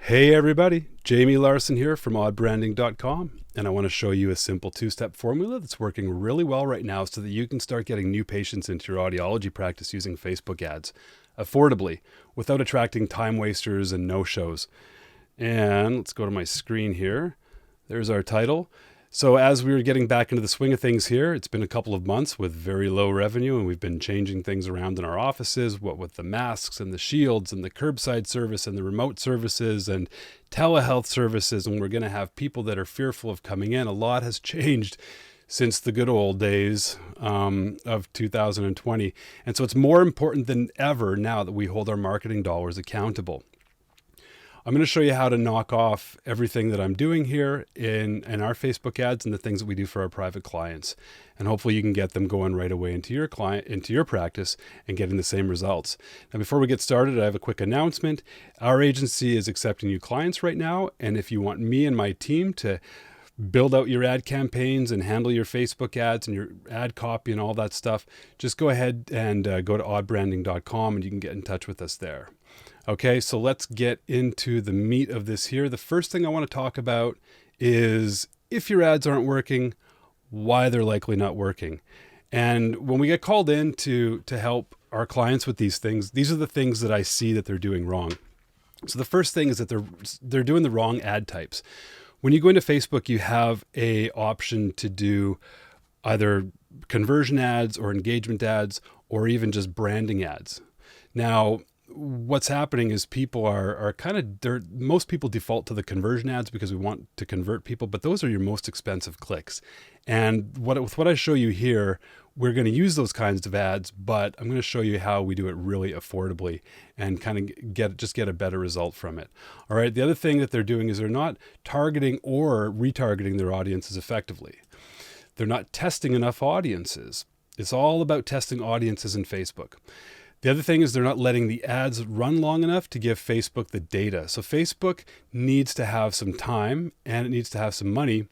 Hey everybody, Jamie Larson here from oddbranding.com, and I want to show you a simple two-step formula that's working really well right now so that you can start getting new patients into your audiology practice using Facebook ads affordably without attracting time wasters and no-shows. And let's go to my screen here. There's our title. So as we were getting back into the swing of things here, it's been a couple of months with very low revenue, and we've been changing things around in our offices, what with the masks and the shields and the curbside service and the remote services and telehealth services, and we're going to have people that are fearful of coming in. A lot has changed since the good old days of 2020. And so it's more important than ever now that we hold our marketing dollars accountable. I'm going to show you how to knock off everything that I'm doing here in our Facebook ads and the things that we do for our private clients. And hopefully you can get them going right away into your practice and getting the same results. Now, before we get started, I have a quick announcement. Our agency is accepting new clients right now. And if you want me and my team to build out your ad campaigns and handle your Facebook ads and your ad copy and all that stuff, just go ahead and go to oddbranding.com and you can get in touch with us there. Okay, so let's get into the meat of this here. The first thing I want to talk about is if your ads aren't working, why they're likely not working. And when we get called in to help our clients with these things, these are the things that I see that they're doing wrong. So the first thing is that they're doing the wrong ad types. When you go into Facebook, you have a option to do either conversion ads or engagement ads or even just branding ads. Now, what's happening is people are most people default to the conversion ads because we want to convert people, but those are your most expensive clicks. And with what I show you here, we're going to use those kinds of ads, but I'm going to show you how we do it really affordably and kind of get a better result from it. All right. The other thing that they're doing is they're not targeting or retargeting their audiences effectively. They're not testing enough audiences. It's all about testing audiences in Facebook. The other thing is they're not letting the ads run long enough to give Facebook the data. So Facebook needs to have some time and it needs to have some money.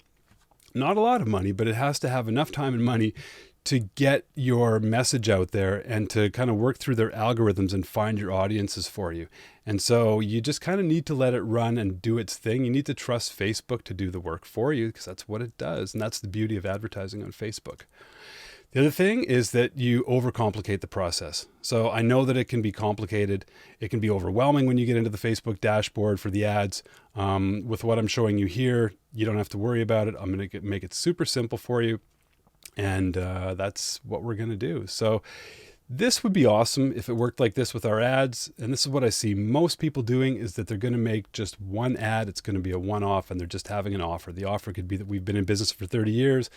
Not a lot of money, but it has to have enough time and money to get your message out there and to kind of work through their algorithms and find your audiences for you. And so you just kind of need to let it run and do its thing. You need to trust Facebook to do the work for you because that's what it does. And that's the beauty of advertising on Facebook. The other thing is that you overcomplicate the process. So I know that it can be complicated. It can be overwhelming when you get into the Facebook dashboard for the ads. With what I'm showing you here, you don't have to worry about it. I'm going to make it super simple for you. And that's what we're going to do. So this would be awesome if it worked like this with our ads. And this is what I see most people doing is that they're going to make just one ad. It's going to be a one-off and they're just having an offer. The offer could be that we've been in business for 30 years.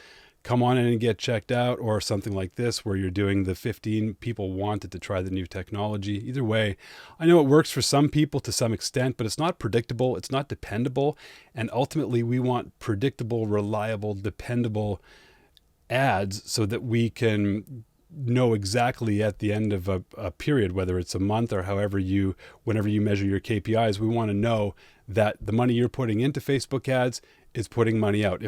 Come on in and get checked out, or something like this where you're doing the 15 people wanted to try the new technology. Either way, I know it works for some people to some extent, but it's not predictable. It's not dependable. And ultimately we want predictable, reliable, dependable ads so that we can know exactly at the end of a period, whether it's a month or whenever you measure your KPIs, we want to know that the money you're putting into Facebook ads is putting money out.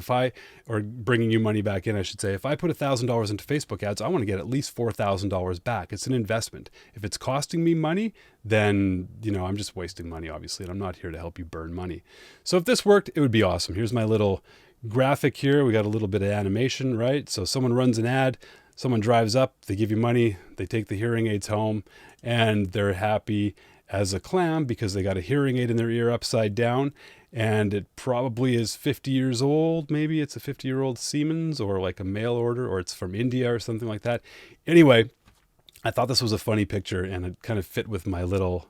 Or bringing you money back in, I should say. If I put $1,000 into Facebook ads, I want to get at least $4,000 back. It's an investment. If it's costing me money, then, I'm just wasting money, obviously, and I'm not here to help you burn money. So if this worked, it would be awesome. Here's my little graphic here. We got a little bit of animation, right? So someone runs an ad, someone drives up, they give you money, they take the hearing aids home, and they're happy as a clam because they got a hearing aid in their ear upside down. And it probably is 50 years old. Maybe it's a 50-year-old Siemens or like a mail order, or it's from India or something like that. Anyway, I thought this was a funny picture and it kind of fit with my little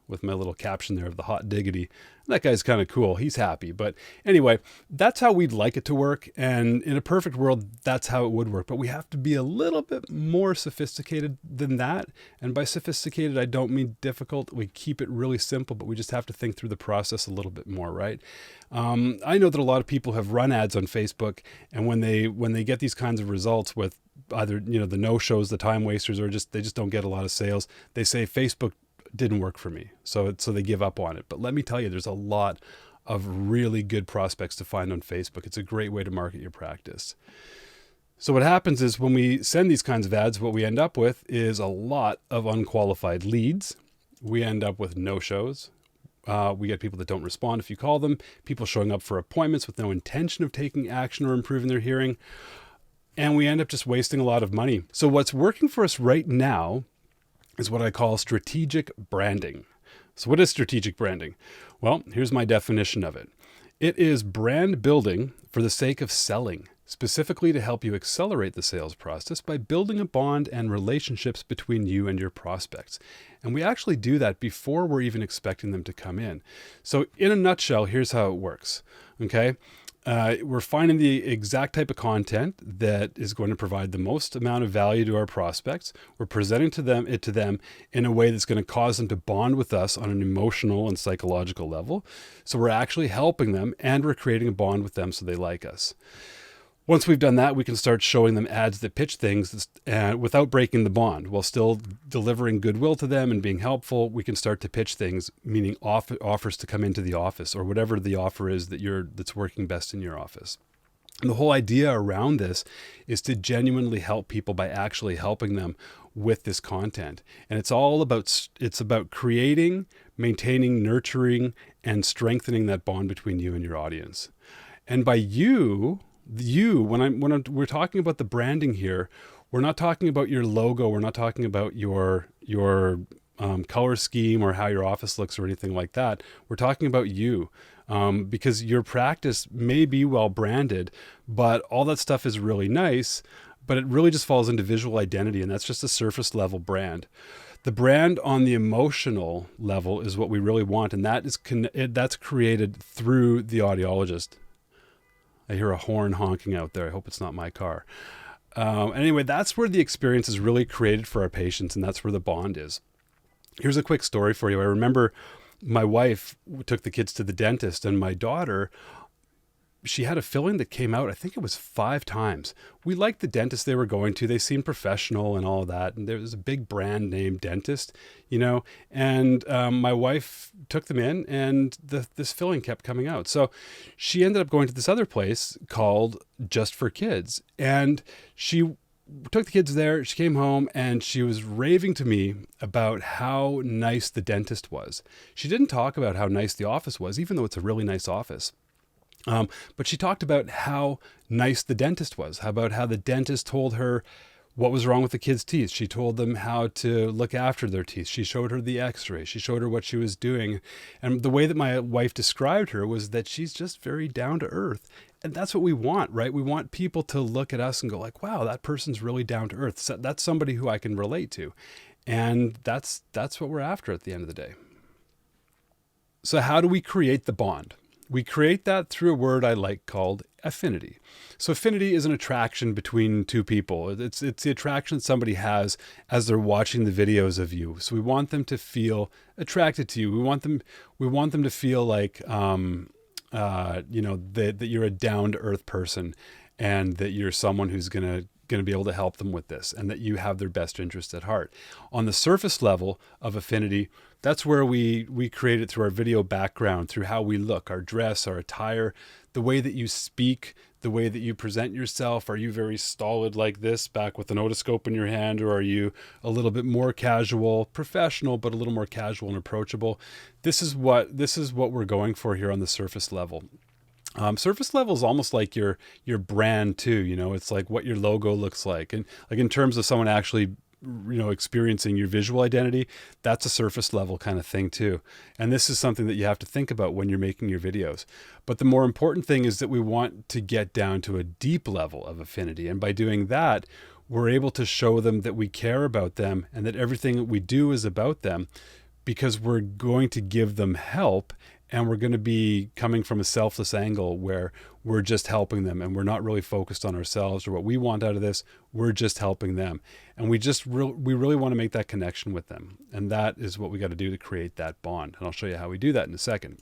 caption there of the hot diggity. That guy's kind of cool. He's happy. But anyway, that's how we'd like it to work. And in a perfect world, that's how it would work. But we have to be a little bit more sophisticated than that. And by sophisticated, I don't mean difficult. We keep it really simple, but we just have to think through the process a little bit more, right? I know that a lot of people have run ads on Facebook, and when they get these kinds of results with either the no-shows, the time wasters, or they just don't get a lot of sales, they say Facebook didn't work for me, so they give up on it. But let me tell you, there's a lot of really good prospects to find on Facebook. It's a great way to market your practice. So what happens is when we send these kinds of ads, what we end up with is a lot of unqualified leads. We end up with no-shows. We get people that don't respond if you call them, people showing up for appointments with no intention of taking action or improving their hearing. And we end up just wasting a lot of money. So what's working for us right now is what I call strategic branding. So what is strategic branding? Well, here's my definition of it. It is brand building for the sake of selling, specifically to help you accelerate the sales process by building a bond and relationships between you and your prospects. And we actually do that before we're even expecting them to come in. So in a nutshell, here's how it works. Okay. We're finding the exact type of content that is going to provide the most amount of value to our prospects. We're presenting it to them in a way that's going to cause them to bond with us on an emotional and psychological level. So we're actually helping them, and we're creating a bond with them so they like us. Once we've done that, we can start showing them ads that pitch things without breaking the bond, while still delivering goodwill to them and being helpful. We can start to pitch things, meaning offers to come into the office, or whatever the offer is that's working best in your office. And the whole idea around this is to genuinely help people by actually helping them with this content. And it's about creating, maintaining, nurturing, and strengthening that bond between you and your audience. And by when we're talking about the branding here, we're not talking about your logo. We're not talking about your color scheme or how your office looks or anything like that. We're talking about you, because your practice may be well branded, but all that stuff is really nice, but it really just falls into visual identity, and that's just a surface level brand. The brand on the emotional level is what we really want, and that's created through the audiologist. I hear a horn honking out there. I hope it's not my car. Anyway, that's where the experience is really created for our patients, and that's where the bond is. Here's a quick story for you. I remember my wife took the kids to the dentist, and my daughter, she had a filling that came out, I think it was 5 times. We liked the dentist they were going to. They seemed professional and all of that. And there was a big brand name dentist, and my wife took them in, and this filling kept coming out. So she ended up going to this other place called Just for Kids. And she took the kids there. She came home and she was raving to me about how nice the dentist was. She didn't talk about how nice the office was, even though it's a really nice office. But she talked about how nice the dentist was, about how the dentist told her what was wrong with the kids' teeth. She told them how to look after their teeth. She showed her the x-ray. She showed her what she was doing. And the way that my wife described her was that she's just very down to earth. And that's what we want, right? We want people to look at us and go like, wow, that person's really down to earth. So that's somebody who I can relate to. And that's what we're after at the end of the day. So how do we create the bond? We create that through a word I like called affinity. So affinity is an attraction between two people. It's the attraction somebody has as they're watching the videos of you. So we want them to feel attracted to you. We want them to feel like that you're a down to earth person, and that you're someone who's going to be able to help them with this, and that you have their best interest at heart. On the surface level of affinity, that's where we create it through our video background, through how we look, our dress, our attire, the way that you speak, the way that you present yourself. Are you very stolid like this, back with an otoscope in your hand, or are you a little bit more casual, professional, but a little more casual and approachable? This is what we're going for here on the surface level. Surface level is almost like your brand too. It's like what your logo looks like, and like in terms of someone actually experiencing your visual identity, that's a surface level kind of thing too. And this is something that you have to think about when you're making your videos. But the more important thing is that we want to get down to a deep level of affinity. And by doing that, we're able to show them that we care about them, and that everything that we do is about them, because we're going to give them help. And we're going to be coming from a selfless angle where we're just helping them, and we're not really focused on ourselves or what we want out of this. We're just helping them. And we really want to make that connection with them. And that is what we got to do to create that bond. And I'll show you how we do that in a second.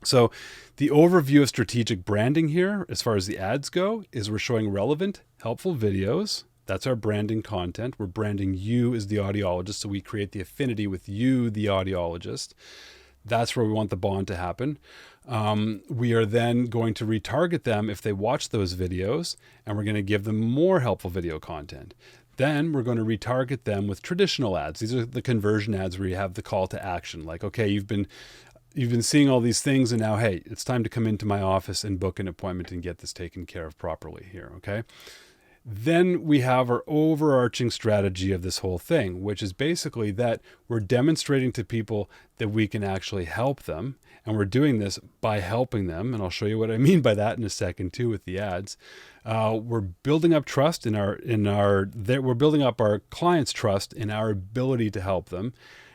So the overview of strategic branding here, as far as the ads go, is we're showing relevant, helpful videos. That's our branding content. We're branding you as the audiologist. So we create the affinity with you, the audiologist. That's where we want the bond to happen. We are then going to retarget them if they watch those videos, and we're going to give them more helpful video content. Then we're going to retarget them with traditional ads. These are the conversion ads where you have the call to action. Like, okay, you've been you've been seeing all these things, and now, hey, it's time to come into my office and book an appointment and get this taken care of properly here, okay? Then we have our overarching strategy of this whole thing, which is basically that we're demonstrating to people that we can actually help them. And we're doing this by helping them. And I'll show you what I mean by that in a second too with the ads. We're building up trust we're building up our clients' trust in our ability to help them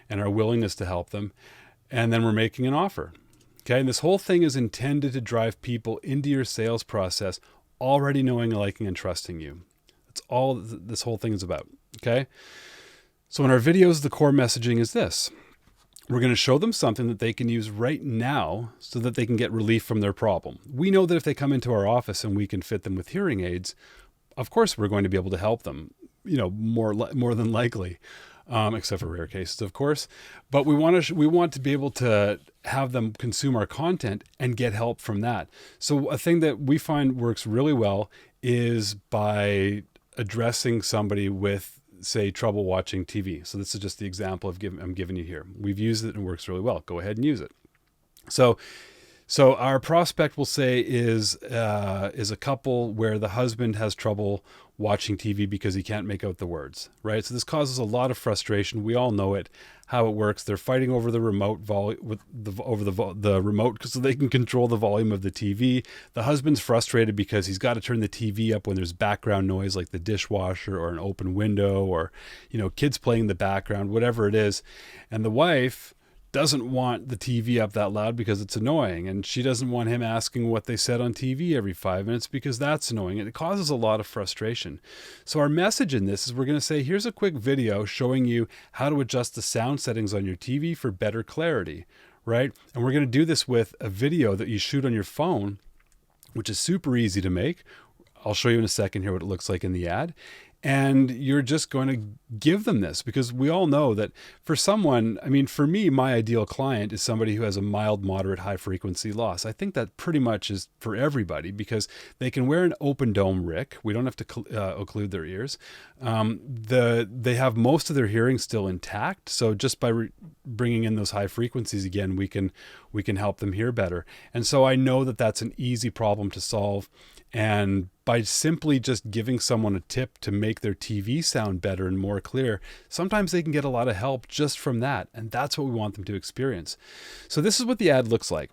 and our willingness to help them. And then we're making an offer. Okay. And this whole thing is intended to drive people into your sales process already knowing, liking, and trusting you. That's all this whole thing is about, okay? So in our videos, the core messaging is this. We're going to show them something that they can use right now so that they can get relief from their problem. We know that if they come into our office and we can fit them with hearing aids, of course we're going to be able to help them, more than likely. Except for rare cases, of course. But we want to be able to have them consume our content and get help from that. So a thing that we find works really well is by addressing somebody with, say, trouble watching TV. So this is just the example I'm giving you here. We've used it and it works really well. Go ahead and use it. So our prospect, will say, is a couple where the husband has trouble watching TV because he can't make out the words, right? So this causes a lot of frustration. We all know it, how it works. They're fighting over the remote the remote so they can control the volume of the TV. The husband's frustrated because he's got to turn the TV up when there's background noise like the dishwasher or an open window or, kids playing in the background, whatever it is. And the wife doesn't want the TV up that loud because it's annoying, and she doesn't want him asking what they said on TV every 5 minutes because that's annoying, and it causes a lot of frustration. So our message in this is we're going to say, here's a quick video showing you how to adjust the sound settings on your TV for better clarity, right? And we're going to do this with a video that you shoot on your phone, which is super easy to make. I'll show you in a second here what it looks like in the ad. And you're just going to give them this because we all know that for me, my ideal client is somebody who has a mild, moderate, high frequency loss. I think that pretty much is for everybody because they can wear an open dome RIC. We don't have to occlude their ears. They have most of their hearing still intact. So just by bringing in those high frequencies again, we can help them hear better. And so I know that that's an easy problem to solve. And by simply just giving someone a tip to make their TV sound better and more clear, sometimes they can get a lot of help just from that. And that's what we want them to experience. So this is what the ad looks like.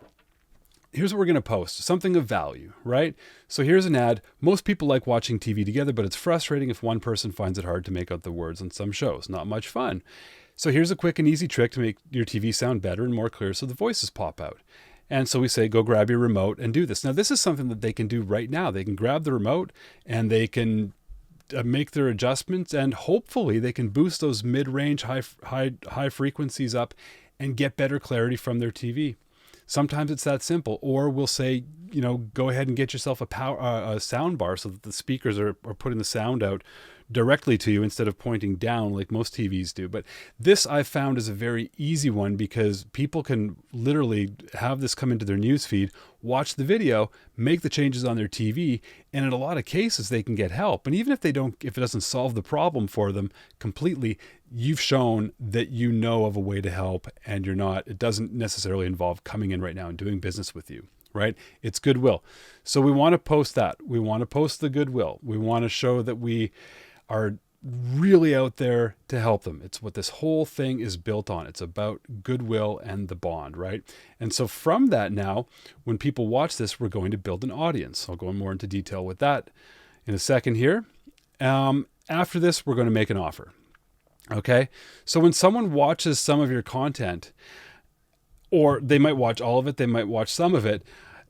Here's what we're going to post, something of value, right? So here's an ad. Most people like watching TV together, but it's frustrating if one person finds it hard to make out the words on some shows. Not much fun. So here's a quick and easy trick to make your TV sound better and more clear so the voices pop out. And so we say, go grab your remote and do this. Now, this is something that they can do right now. They can grab the remote and they can make their adjustments, and hopefully they can boost those mid-range high frequencies up and get better clarity from their TV. Sometimes it's that simple. Or we'll say, go ahead and get yourself a sound bar so that the speakers are putting the sound out directly to you instead of pointing down like most TVs do. But this I've found is a very easy one because people can literally have this come into their newsfeed, watch the video, make the changes on their TV, and in a lot of cases they can get help. And even if it doesn't solve the problem for them completely, you've shown that you know of a way to help, and it doesn't necessarily involve coming in right now and doing business with you. Right? It's goodwill. So we want to post that. We want to post the goodwill. We want to show that we are really out there to help them. It's what this whole thing is built on. It's about goodwill and the bond, right? And so from that now, when people watch this, we're going to build an audience. I'll go more into detail with that in a second here. After this, we're going to make an offer. Okay? So when someone watches some of your content, or they might watch all of it, they might watch some of it,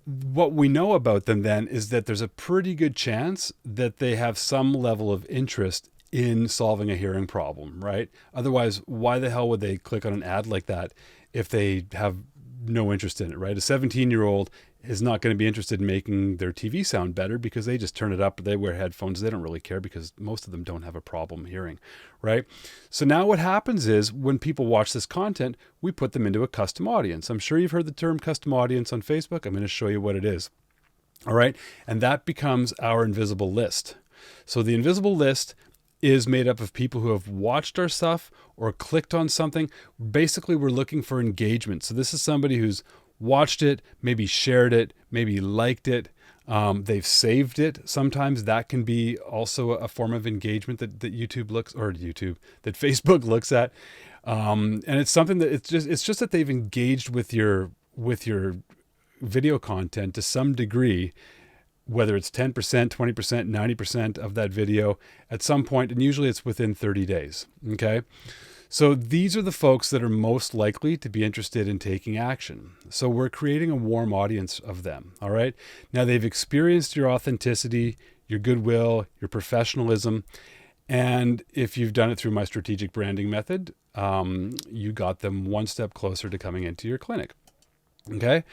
what we know about them then is that there's a pretty good chance that they have some level of interest in solving a hearing problem, right? Otherwise, why the hell would they click on an ad like that if they have no interest in it, right? A 17-year-old is not going to be interested in making their TV sound better because they just turn it up, they wear headphones, they don't really care because most of them don't have a problem hearing, right? So now what happens is when people watch this content, we put them into a custom audience. I'm sure you've heard the term custom audience on Facebook. I'm going to show you what it is. All right. And that becomes our invisible list. So the invisible list is made up of people who have watched our stuff or clicked on something. Basically, we're looking for engagement. So this is somebody who's watched it, maybe shared it, maybe liked it. They've saved it. Sometimes that can be also a form of engagement that that Facebook looks at. And it's something that it's just that they've engaged with your video content to some degree, whether it's 10%, 20%, 90% of that video at some point, and usually it's within 30 days. Okay. So these are the folks that are most likely to be interested in taking action. So we're creating a warm audience of them. All right. Now they've experienced your authenticity, your goodwill, your professionalism. And if you've done it through my strategic branding method, you got them one step closer to coming into your clinic. Okay.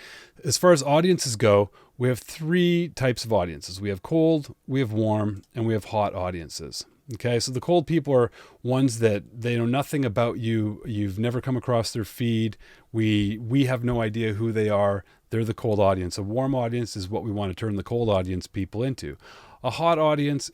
As far as audiences go, we have three types of audiences. We have cold, we have warm, and we have hot audiences. Okay. So the cold people are ones that they know nothing about you. You've never come across their feed. We have no idea who they are. They're the cold audience. A warm audience is what we want to turn the cold audience people into. A hot audience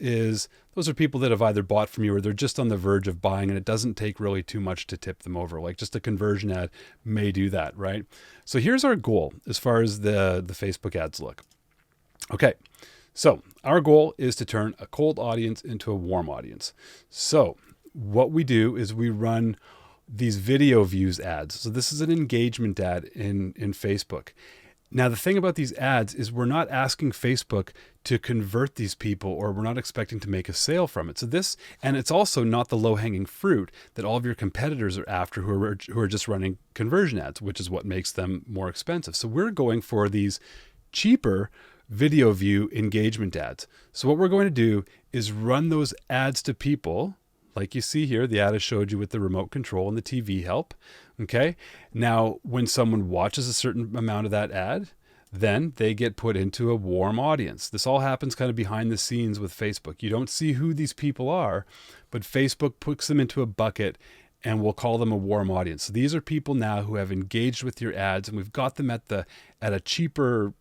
those are people that have either bought from you or they're just on the verge of buying, and it doesn't take really too much to tip them over. Like just a conversion ad may do that, right? So here's our goal as far as the Facebook ads look. Okay, so our goal is to turn a cold audience into a warm audience. So what we do is we run these video views ads. So this is an engagement ad in Facebook. Now, the thing about these ads is we're not asking Facebook to convert these people, or we're not expecting to make a sale from it. So and it's also not the low-hanging fruit that all of your competitors are after who are just running conversion ads, which is what makes them more expensive. So we're going for these cheaper video view engagement ads. So what we're going to do is run those ads to people like you see here. The ad I showed you with the remote control and the TV help. Okay. Now, when someone watches a certain amount of that ad, then they get put into a warm audience. This all happens kind of behind the scenes with Facebook. You don't see who these people are, but Facebook puts them into a bucket, and we'll call them a warm audience. So these are people now who have engaged with your ads, and we've got them at a cheaper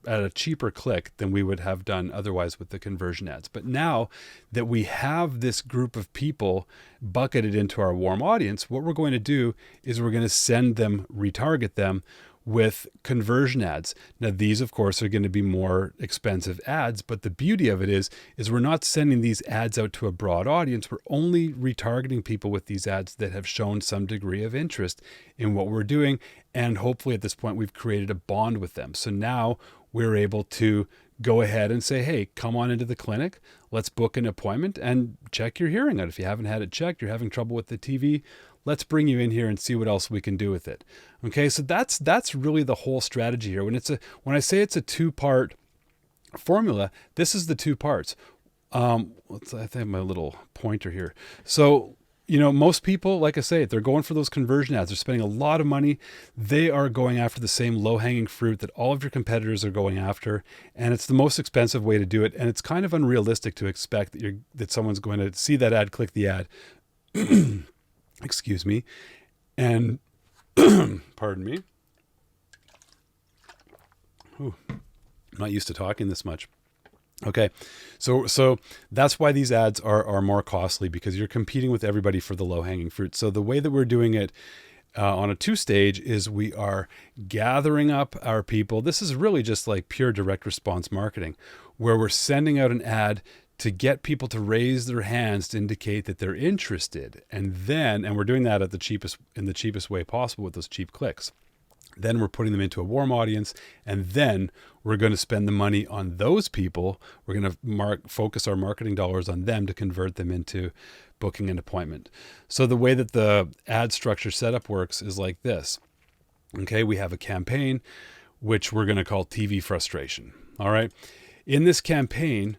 click than we would have done otherwise with the conversion ads. But now that we have this group of people bucketed into our warm audience, what we're going to do is we're going to retarget them with conversion ads. Now, these, of course, are going to be more expensive ads, but the beauty of it is we're not sending these ads out to a broad audience. We're only retargeting people with these ads that have shown some degree of interest in what we're doing. And hopefully at this point, we've created a bond with them. So now we're able to go ahead and say, hey, come on into the clinic. Let's book an appointment and check your hearing out. If you haven't had it checked, you're having trouble with the TV, let's bring you in here and see what else we can do with it. Okay, so that's really the whole strategy here. When I say it's a two-part formula, this is the two parts. I have my little pointer here. So, most people, like I say, they're going for those conversion ads. They're spending a lot of money. They are going after the same low-hanging fruit that all of your competitors are going after, and it's the most expensive way to do it. And it's kind of unrealistic to expect that someone's going to see that ad, click the ad. Excuse me. And pardon me. Ooh, I'm not used to talking this much. Okay. So that's why these ads are more costly, because you're competing with everybody for the low hanging fruit. So the way that we're doing it on a two-stage is we are gathering up our people. This is really just like pure direct response marketing, where we're sending out an ad to get people to raise their hands to indicate that they're interested. And we're doing that in the cheapest way possible with those cheap clicks. Then we're putting them into a warm audience, and then we're going to spend the money on those people. We're going to focus our marketing dollars on them to convert them into booking an appointment. So the way that the ad structure setup works is like this. Okay, we have a campaign, which we're going to call TV frustration. All right. In this campaign,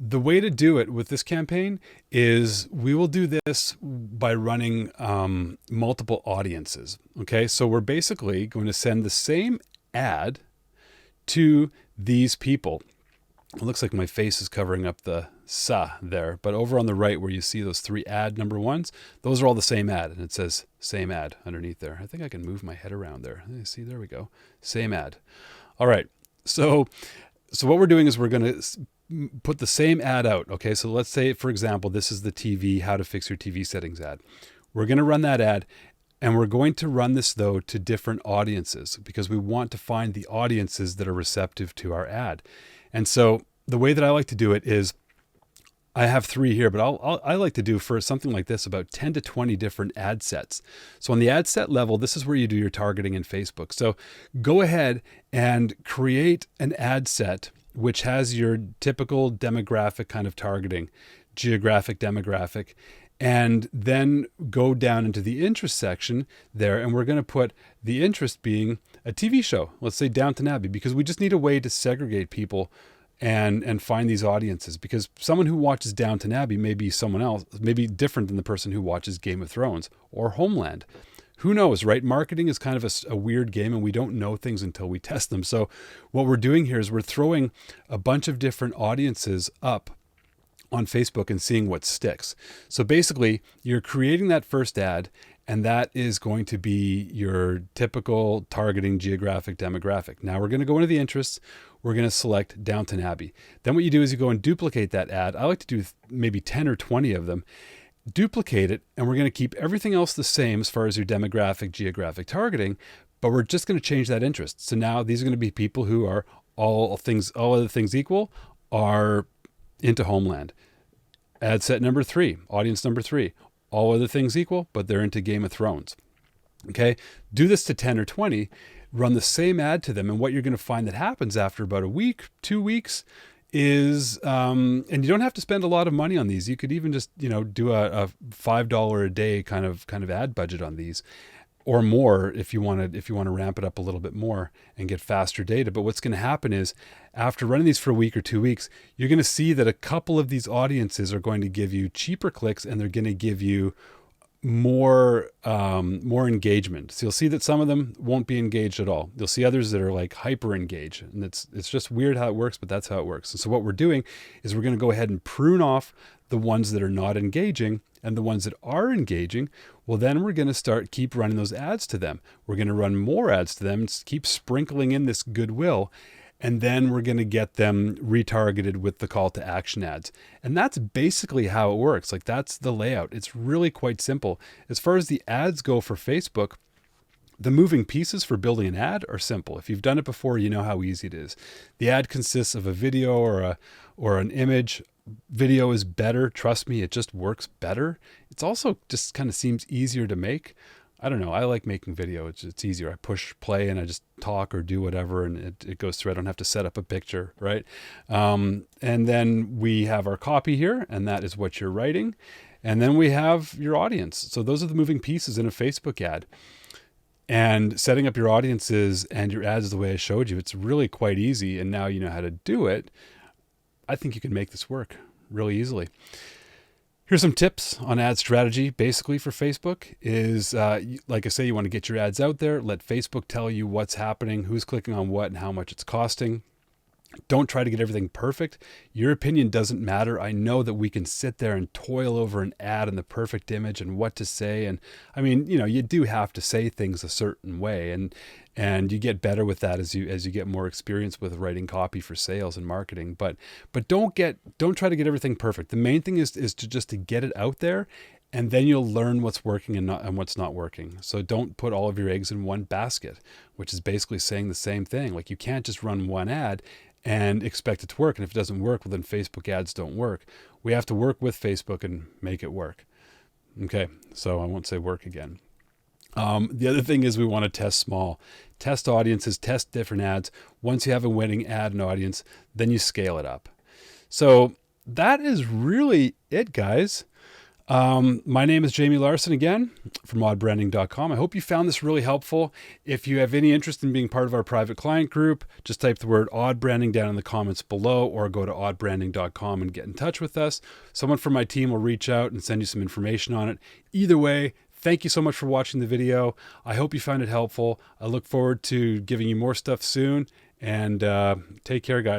the way to do it with this campaign is we will do this by running multiple audiences. Okay, so we're basically going to send the same ad to these people. It looks like my face is covering up the "sa" there, but over on the right where you see those three ad number ones, those are all the same ad, and it says same ad underneath there. I think I can move my head around there. See, there we go. Same ad. All right, so what we're doing is we're going to put the same ad out. Okay, so let's say, for example, this is the TV, how to fix your TV settings ad. We're going to run that ad, and we're going to run this, though, to different audiences because we want to find the audiences that are receptive to our ad. And so the way that I like to do it is, I have 3 here, but I like to do for something like this about 10 to 20 different ad sets. So on the ad set level, this is where you do your targeting in Facebook. So go ahead and create an ad set which has your typical demographic kind of targeting, geographic demographic, and then go down into the interest section there. And we're going to put the interest being a TV show, let's say Downton Abbey, because we just need a way to segregate people and find these audiences, because someone who watches Downton Abbey may be someone else, maybe different than the person who watches Game of Thrones or Homeland. Who knows, right? Marketing is kind of a weird game, and we don't know things until we test them. So what we're doing here is we're throwing a bunch of different audiences up on Facebook and seeing what sticks. So basically, you're creating that first ad, and that is going to be your typical targeting geographic demographic. Now we're going to go into the interests. We're going to select Downton Abbey. Then what you do is you go and duplicate that ad. I like to do maybe 10 or 20 of them. Duplicate it, and we're going to keep everything else the same as far as your demographic, geographic targeting, but we're just going to change that interest. So now these are going to be people who are all other things equal, are into Homeland. Ad set number 3, audience number 3, all other things equal, but they're into Game of Thrones. Okay, do this to 10 or 20, run the same ad to them, and what you're going to find that happens after about a week, 2 weeks, is, and you don't have to spend a lot of money on these. You could even just, do a $5 a day kind of ad budget on these, or more if you want to ramp it up a little bit more and get faster data. But what's going to happen is, after running these for a week or 2 weeks, you're going to see that a couple of these audiences are going to give you cheaper clicks, and they're going to give you more engagement. So you'll see that some of them won't be engaged at all. You'll see others that are like hyper engaged, and it's just weird how it works, but that's how it works. And so what we're doing is we're going to go ahead and prune off the ones that are not engaging, and the ones that are engaging, well, then we're going to keep running those ads to them. We're going to run more ads to them, keep sprinkling in this goodwill, and then we're going to get them retargeted with the call to action ads. And that's basically how it works. Like, that's the layout. It's really quite simple. As far as the ads go for Facebook, the moving pieces for building an ad are simple. If you've done it before, you know how easy it is. The ad consists of a video or an image. Video is better. Trust me, it just works better. It's also just kind of seems easier to make. I don't know. I like making video. It's easier. I push play and I just talk or do whatever, and it goes through. I don't have to set up a picture, right? And then we have our copy here, and that is what you're writing. And then we have your audience. So those are the moving pieces in a Facebook ad. And setting up your audiences and your ads the way I showed you, it's really quite easy. And now you know how to do it. I think you can make this work really easily. Here's some tips on ad strategy. Basically for Facebook is, like I say, you want to get your ads out there. Let Facebook tell you what's happening, who's clicking on what, and how much it's costing. Don't try to get everything perfect. Your opinion doesn't matter. I know that we can sit there and toil over an ad and the perfect image and what to say. And I mean, you do have to say things a certain way, and you get better with that as you get more experience with writing copy for sales and marketing. But don't try to get everything perfect. The main thing is to get it out there, and then you'll learn what's working and what's not working. So don't put all of your eggs in one basket, which is basically saying the same thing. Like, you can't just run one ad and expect it to work. And if it doesn't work, well, then Facebook ads don't work. We have to work with Facebook and make it work. Okay, so I won't say work again. The other thing is we want to test small. Test audiences, test different ads. Once you have a winning ad and audience, then you scale it up. So that is really it, guys. My name is Jamie Larson again from oddbranding.com. I hope you found this really helpful. If you have any interest in being part of our private client group, just type the word odd branding down in the comments below, or go to oddbranding.com and get in touch with us. Someone from my team will reach out and send you some information on it. Either way, thank you so much for watching the video. I hope you found it helpful. I look forward to giving you more stuff soon, and take care, guys.